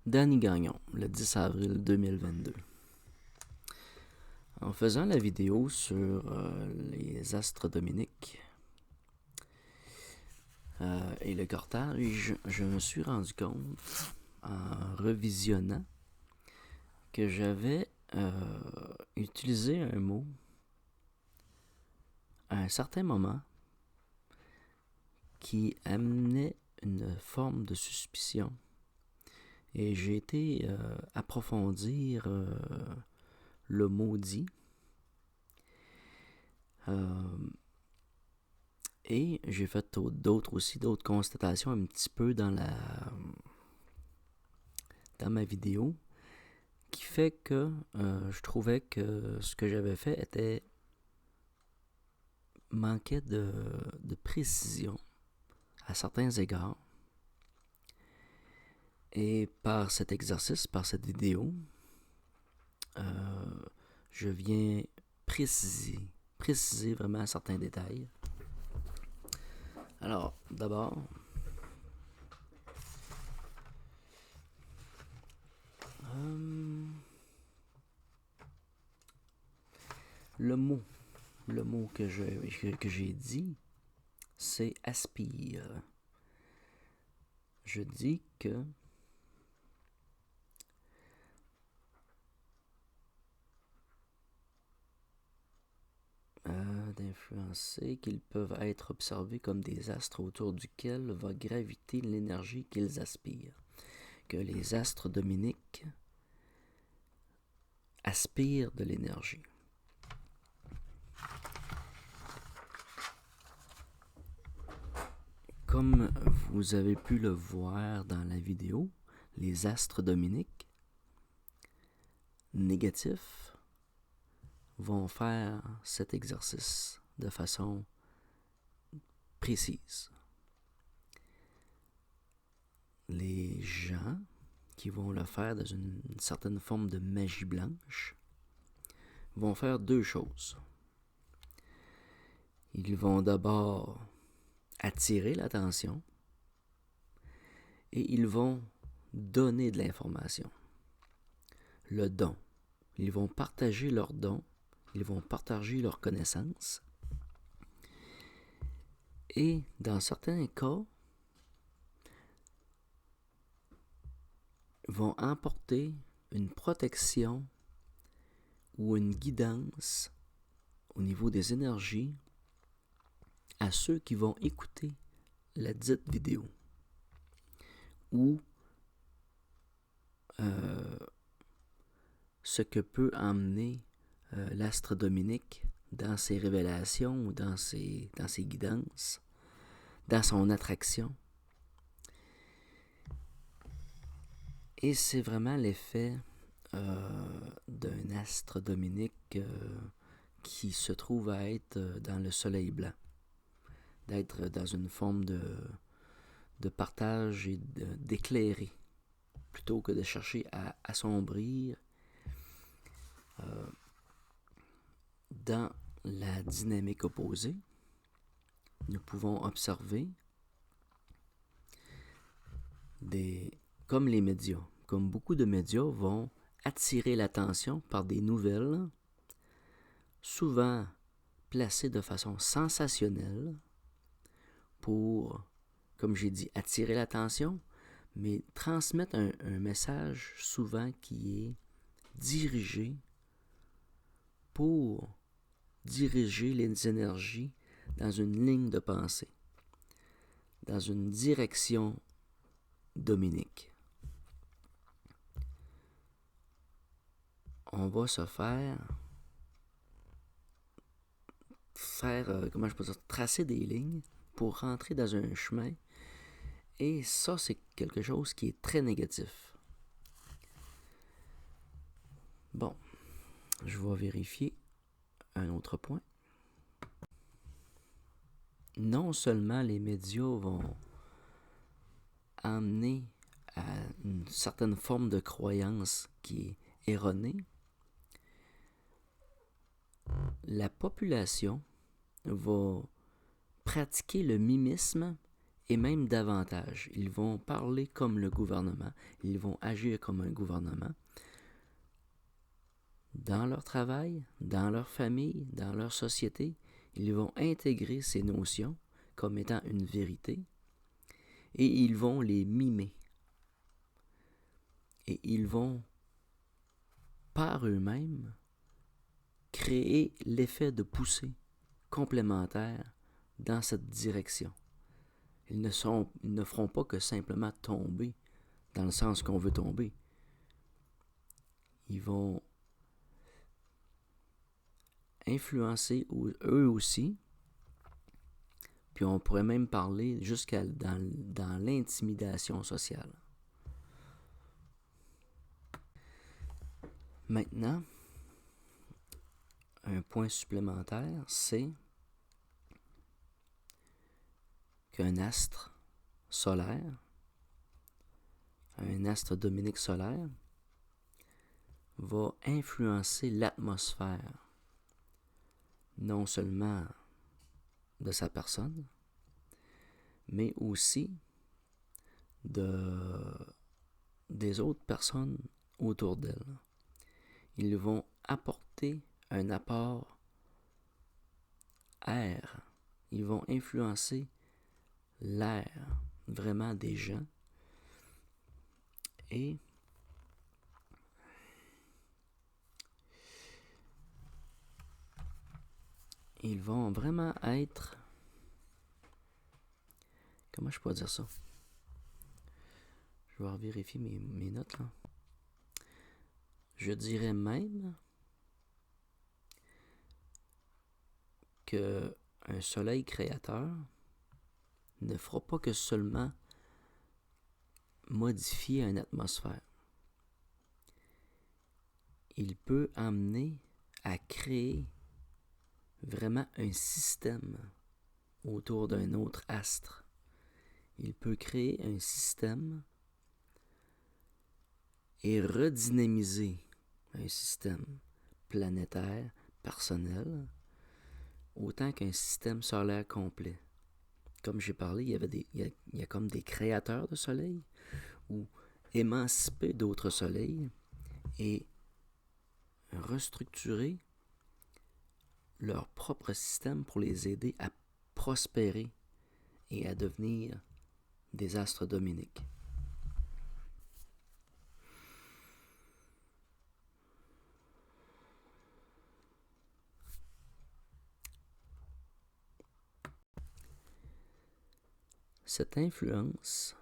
Danny Gagnon, le 10 avril 2022. En faisant la vidéo sur les astres dominiques et le cortège, je me suis rendu compte, en revisionnant, que j'avais utilisé un mot à un certain moment qui amenait une forme de suspicion. Et j'ai été approfondir le maudit. Et j'ai fait d'autres constatations un petit peu dans ma vidéo, qui fait que je trouvais que ce que j'avais fait manquait de précision à certains égards. Et par cet exercice, par cette vidéo, je viens préciser vraiment certains détails. Alors, d'abord, le mot que j'ai dit, c'est aspire. Je dis que d'influencer qu'ils peuvent être observés comme des astres autour duquel va graviter l'énergie qu'ils aspirent. Que les astres dominiques aspirent de l'énergie. Comme vous avez pu le voir dans la vidéo, les astres dominiques négatifs vont faire cet exercice de façon précise. Les gens qui vont le faire dans une certaine forme de magie blanche vont faire deux choses. Ils vont d'abord attirer l'attention et ils vont donner de l'information. Le don. Ils vont partager leur don, ils vont partager leurs connaissances et dans certains cas, vont emporter une protection ou une guidance au niveau des énergies à ceux qui vont écouter la dite vidéo ou ce que peut emmener l'astre dominique dans ses révélations ou dans ses guidances, dans son attraction. Et c'est vraiment l'effet d'un astre dominique qui se trouve à être dans le soleil blanc, d'être dans une forme de partage et d'éclairer, plutôt que de chercher à assombrir dans la dynamique opposée. Nous pouvons observer comme les médias, comme beaucoup de médias vont attirer l'attention par des nouvelles, souvent placées de façon sensationnelle pour, comme j'ai dit, attirer l'attention, mais transmettre un message souvent qui est dirigé pour diriger les énergies dans une ligne de pensée, dans une direction dominique. On va se faire comment je peux dire, tracer des lignes pour rentrer dans un chemin, et ça, c'est quelque chose qui est très négatif. Bon, je vais vérifier un autre point. Non seulement les médias vont amener à une certaine forme de croyance qui est erronée, la population va pratiquer le mimisme et même davantage. Ils vont parler comme le gouvernement, ils vont agir comme un gouvernement dans leur travail, dans leur famille, dans leur société. Ils vont intégrer ces notions comme étant une vérité et ils vont les mimer. Et ils vont, par eux-mêmes, créer l'effet de poussée complémentaire dans cette direction. Ils ne feront pas que simplement tomber dans le sens qu'on veut tomber. Ils vont influencer eux aussi, puis on pourrait même parler jusqu'à dans l'intimidation sociale. Maintenant, un point supplémentaire, c'est qu'un astre solaire, un astre dominique solaire, va influencer l'atmosphère, non seulement de sa personne, mais aussi des autres personnes autour d'elle. Ils vont apporter un apport air. Ils vont influencer l'air vraiment des gens. Et ils vont vraiment être... Comment je pourrais dire ça? Je vais vérifier mes notes là. Je dirais même qu'un soleil créateur ne fera pas que seulement modifier une atmosphère. Il peut amener à créer vraiment un système autour d'un autre astre. Il peut créer un système et redynamiser un système planétaire, personnel, autant qu'un système solaire complet. Comme j'ai parlé, il y a comme des créateurs de soleil ou émanciper d'autres soleils et restructurer leur propre système pour les aider à prospérer et à devenir des astres dominiques. Cette influence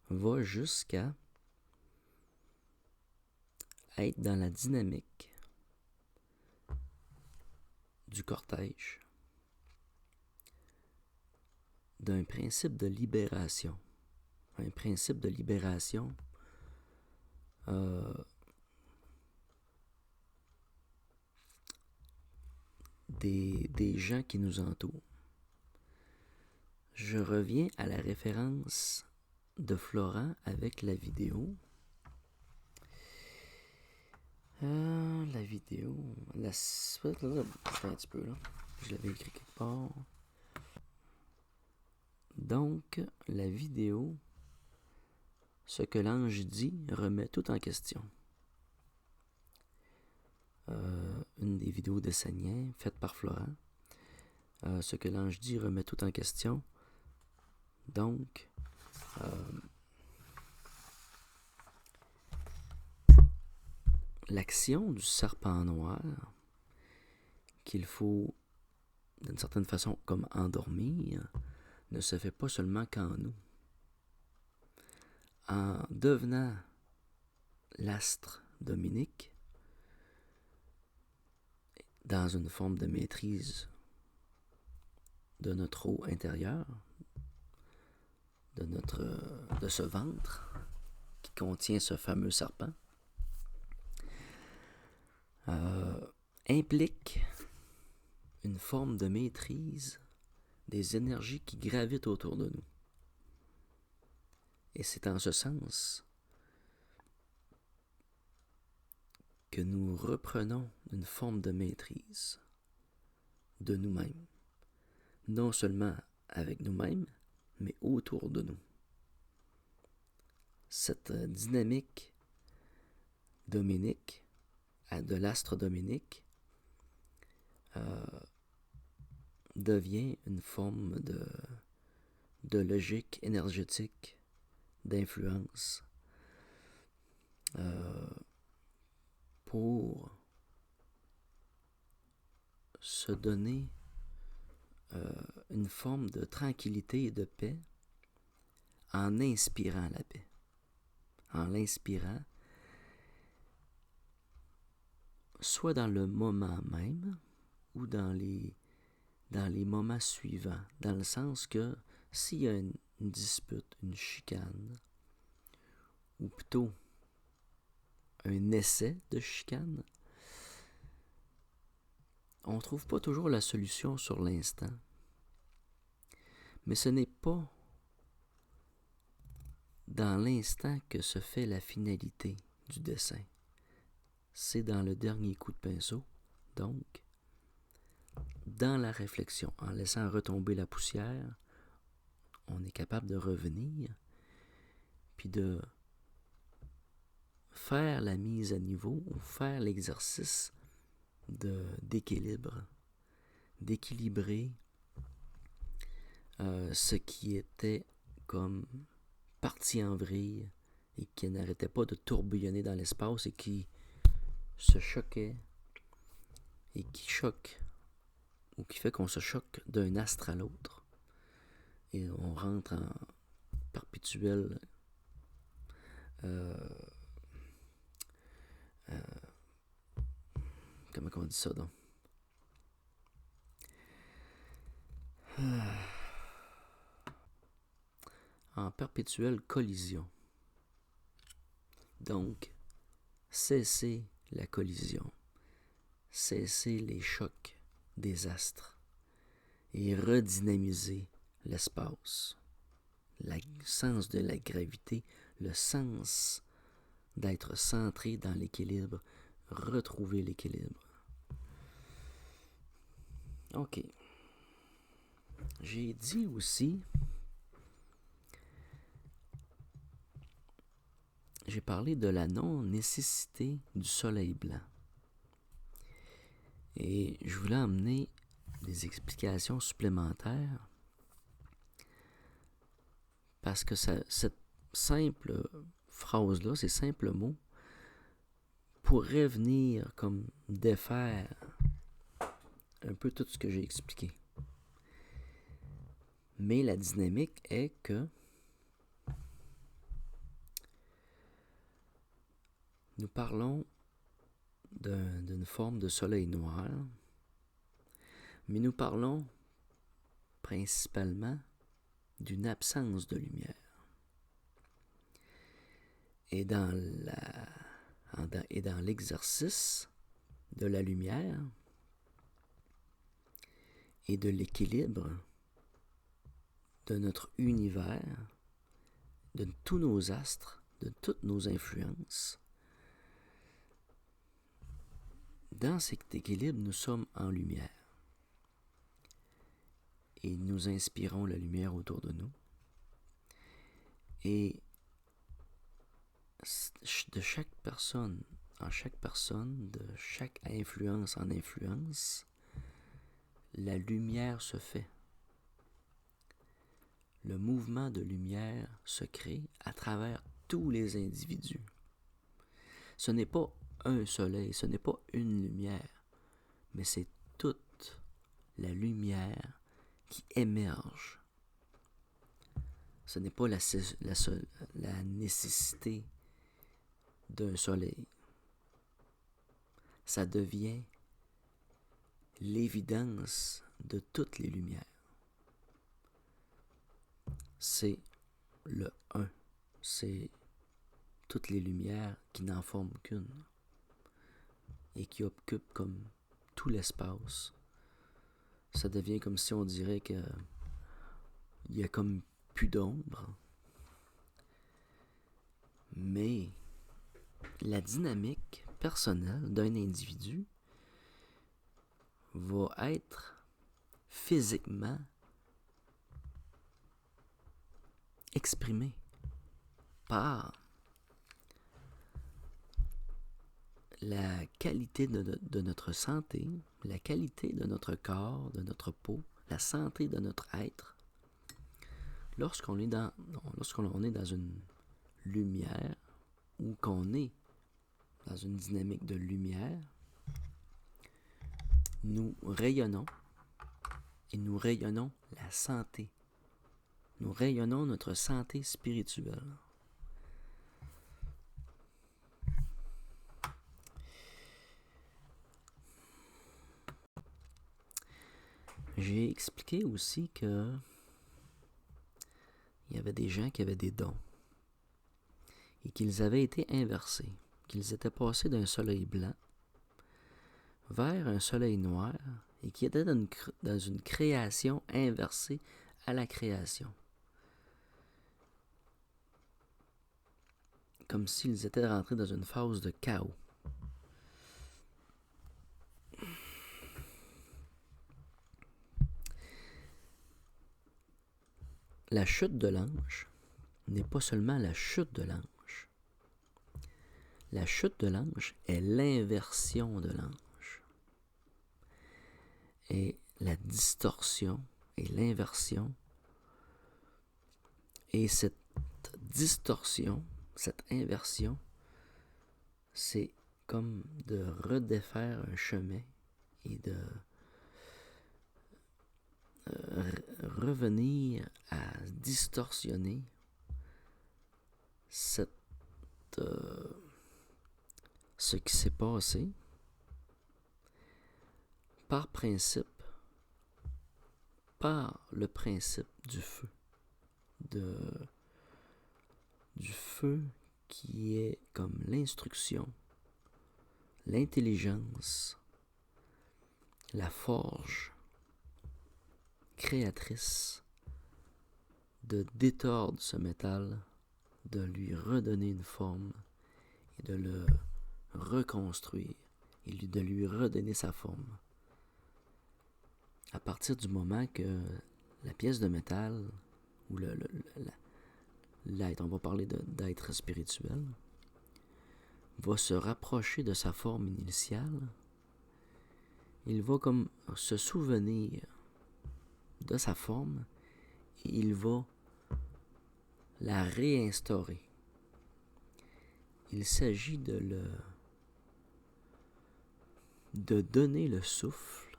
va jusqu'à être dans la dynamique du cortège, d'un principe de libération. Un principe de libération des gens qui nous entourent. Je reviens à la référence de Florent avec la vidéo. La vidéo, la suite, là, un petit peu là, je l'avais écrit quelque part. Donc, la vidéo, ce que l'ange dit remet tout en question. Une des vidéos de Seigneur faites par Florent. Ce que l'ange dit remet tout en question. Donc, l'action du serpent noir, qu'il faut d'une certaine façon comme endormir, ne se fait pas seulement qu'en nous. En devenant l'astre dominique, dans une forme de maîtrise de notre eau intérieure, de ce ventre qui contient ce fameux serpent, implique une forme de maîtrise des énergies qui gravitent autour de nous. Et c'est en ce sens que nous reprenons une forme de maîtrise de nous-mêmes. Non seulement avec nous-mêmes, mais autour de nous. Cette dynamique dominique, de l'astre dominique, devient une forme de logique énergétique, d'influence, pour se donner une forme de tranquillité et de paix en inspirant la paix. En l'inspirant, soit dans le moment même ou dans les moments suivants, dans le sens que s'il y a une dispute, une chicane, ou plutôt un essai de chicane, on ne trouve pas toujours la solution sur l'instant. Mais ce n'est pas dans l'instant que se fait la finalité du dessin. C'est dans le dernier coup de pinceau, donc dans la réflexion, en laissant retomber la poussière, on est capable de revenir, puis de faire la mise à niveau, ou faire l'exercice d'équilibre, d'équilibrer ce qui était comme parti en vrille et qui n'arrêtait pas de tourbillonner dans l'espace et qui se choquait et qui choque, ou qui fait qu'on se choque d'un astre à l'autre. Et on rentre en perpétuel comment on dit ça donc? En perpétuelle collision. Donc, cesser la collision, cesser les chocs des astres et redynamiser l'espace, le sens de la gravité, le sens d'être centré dans l'équilibre, retrouver l'équilibre. OK. J'ai dit aussi, j'ai parlé de la non-nécessité du soleil blanc. Et je voulais amener des explications supplémentaires parce que cette simple phrase-là, ces simples mots, pourraient venir comme défaire un peu tout ce que j'ai expliqué. Mais la dynamique est que nous parlons d'une forme de soleil noir, mais nous parlons principalement d'une absence de lumière. Et dans l'exercice de la lumière et de l'équilibre de notre univers, de tous nos astres, de toutes nos influences, dans cet équilibre, nous sommes en lumière. Et nous inspirons la lumière autour de nous. Et de chaque personne, en chaque personne, de chaque influence en influence, la lumière se fait. Le mouvement de lumière se crée à travers tous les individus. Ce n'est pas un soleil, ce n'est pas une lumière, mais c'est toute la lumière qui émerge. Ce n'est pas la nécessité d'un soleil. Ça devient l'évidence de toutes les lumières. C'est le un. C'est toutes les lumières qui n'en forment qu'une et qui occupent comme tout l'espace. Ça devient comme si on dirait que il y a comme plus d'ombre. Mais la dynamique personnelle d'un individu va être physiquement exprimée par la qualité de notre santé, la qualité de notre corps, de notre peau, la santé de notre être. Lorsqu'on est dans une lumière ou qu'on est dans une dynamique de lumière, nous rayonnons et nous rayonnons la santé. Nous rayonnons notre santé spirituelle. J'ai expliqué aussi que il y avait des gens qui avaient des dons et qu'ils avaient été inversés, qu'ils étaient passés d'un soleil blanc vers un soleil noir et qui étaient dans une création inversée à la création. Comme s'ils étaient rentrés dans une phase de chaos. La chute de l'ange n'est pas seulement la chute de l'ange. La chute de l'ange est l'inversion de l'ange. Et la distorsion et l'inversion. Et cette distorsion, cette inversion, c'est comme de redéfaire un chemin et de revenir à distorsionner ce qui s'est passé par le principe du feu, du feu qui est comme l'instruction, l'intelligence, la forge créatrice de détordre ce métal, de lui redonner une forme et de le reconstruire et de lui redonner sa forme. À partir du moment que la pièce de métal ou l'être, on va parler d'être spirituel, va se rapprocher de sa forme initiale, il va comme se souvenir de sa forme et il va la réinstaurer. Il s'agit de donner le souffle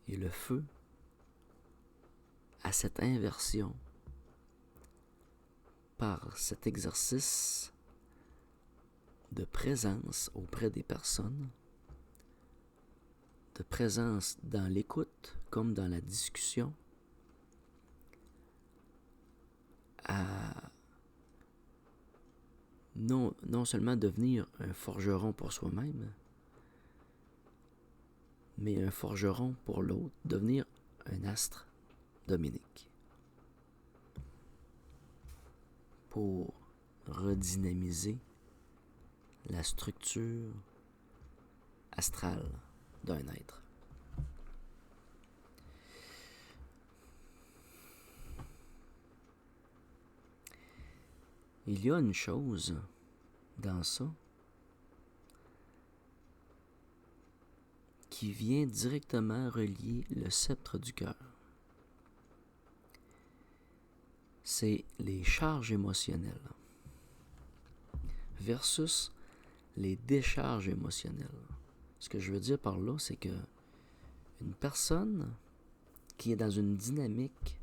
et le feu à cette inversion par cet exercice de présence auprès des personnes, de présence dans l'écoute comme dans la discussion, à non seulement devenir un forgeron pour soi-même, mais un forgeron pour l'autre, devenir un astre Dominique, pour redynamiser la structure astrale d'un être. Il y a une chose dans ça qui vient directement relier le sceptre du cœur. C'est les charges émotionnelles versus les décharges émotionnelles. Ce que je veux dire par là, c'est que une personne qui est dans une dynamique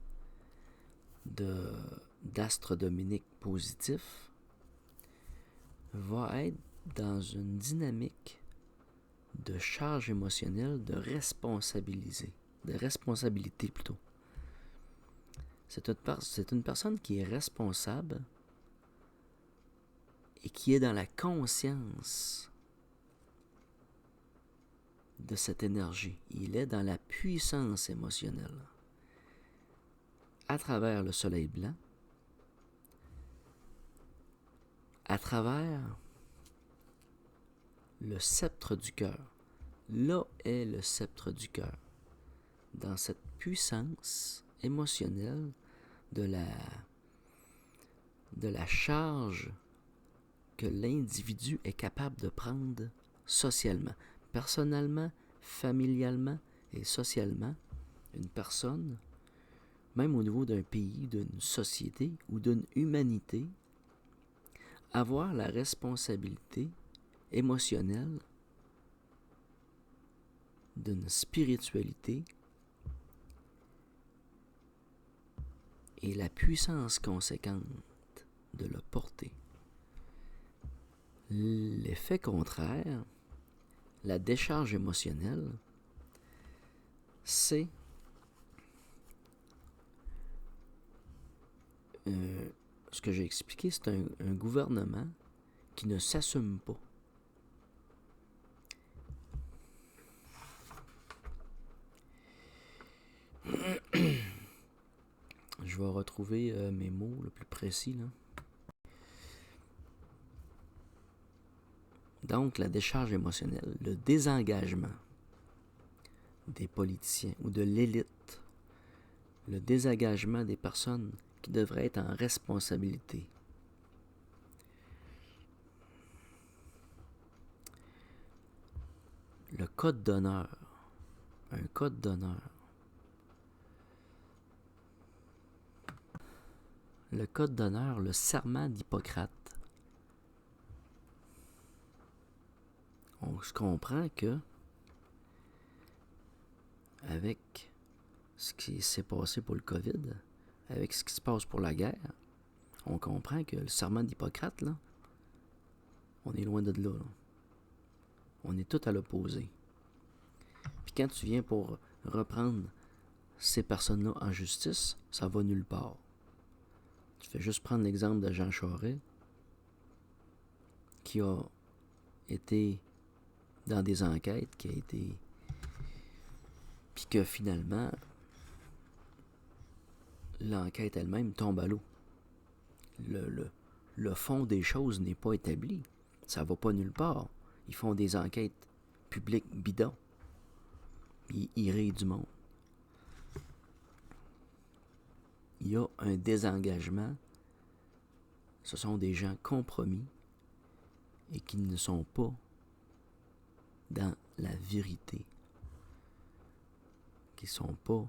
d'astre Dominique positif va être dans une dynamique de charge émotionnelle, de responsabilité plutôt. C'est une personne qui est responsable et qui est dans la conscience de cette énergie. Il est dans la puissance émotionnelle. À travers le soleil blanc, à travers le sceptre du cœur. Là est le sceptre du cœur. Dans cette puissance émotionnelle, de la charge que l'individu est capable de prendre socialement. Personnellement, familialement et socialement, une personne, même au niveau d'un pays, d'une société ou d'une humanité, avoir la responsabilité émotionnelle d'une spiritualité et la puissance conséquente de le porter. L'effet contraire, la décharge émotionnelle, c'est ce que j'ai expliqué, c'est un gouvernement qui ne s'assume pas. Je vais retrouver mes mots le plus précis, là. Donc, la décharge émotionnelle, le désengagement des politiciens ou de l'élite, le désengagement des personnes qui devraient être en responsabilité. Le code d'honneur, un code d'honneur. Le code d'honneur, le serment d'Hippocrate. On se comprend que avec ce qui s'est passé pour le COVID, avec ce qui se passe pour la guerre, on comprend que le serment d'Hippocrate, là, on est loin de là. On est tout à l'opposé. Puis quand tu viens pour reprendre ces personnes-là en justice, ça va nulle part. Tu fais juste prendre l'exemple de Jean Charest, qui a été dans des enquêtes, puis que finalement, l'enquête elle-même tombe à l'eau. Le fond des choses n'est pas établi. Ça va pas nulle part. Ils font des enquêtes publiques bidons. Ils rient du monde. Il y a un désengagement. Ce sont des gens compromis et qui ne sont pas dans la vérité. Qui ne sont pas,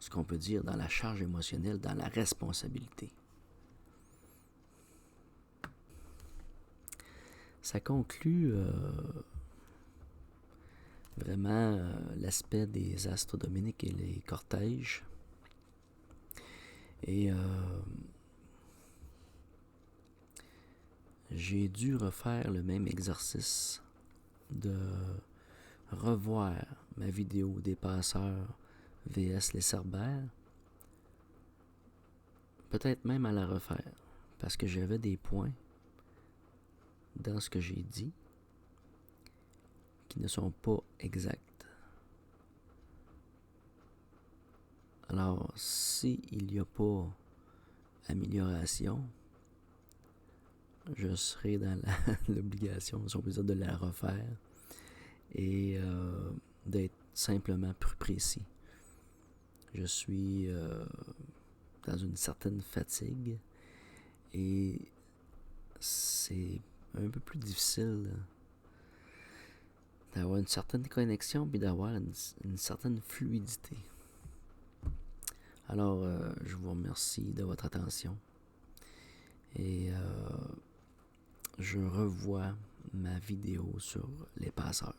ce qu'on peut dire, dans la charge émotionnelle, dans la responsabilité. Ça conclut vraiment l'aspect des astres dominiques et les cortèges. Et j'ai dû refaire le même exercice de revoir ma vidéo des passeurs vs les cerbères. Peut-être même à la refaire, parce que j'avais des points dans ce que j'ai dit qui ne sont pas exacts. Alors, s'il n'y a pas amélioration, je serai dans l'obligation, si on peut dire, de la refaire et d'être simplement plus précis. Je suis dans une certaine fatigue et c'est un peu plus difficile d'avoir une certaine connexion puis d'avoir une certaine fluidité. Alors, je vous remercie de votre attention et je revois ma vidéo sur les passeurs.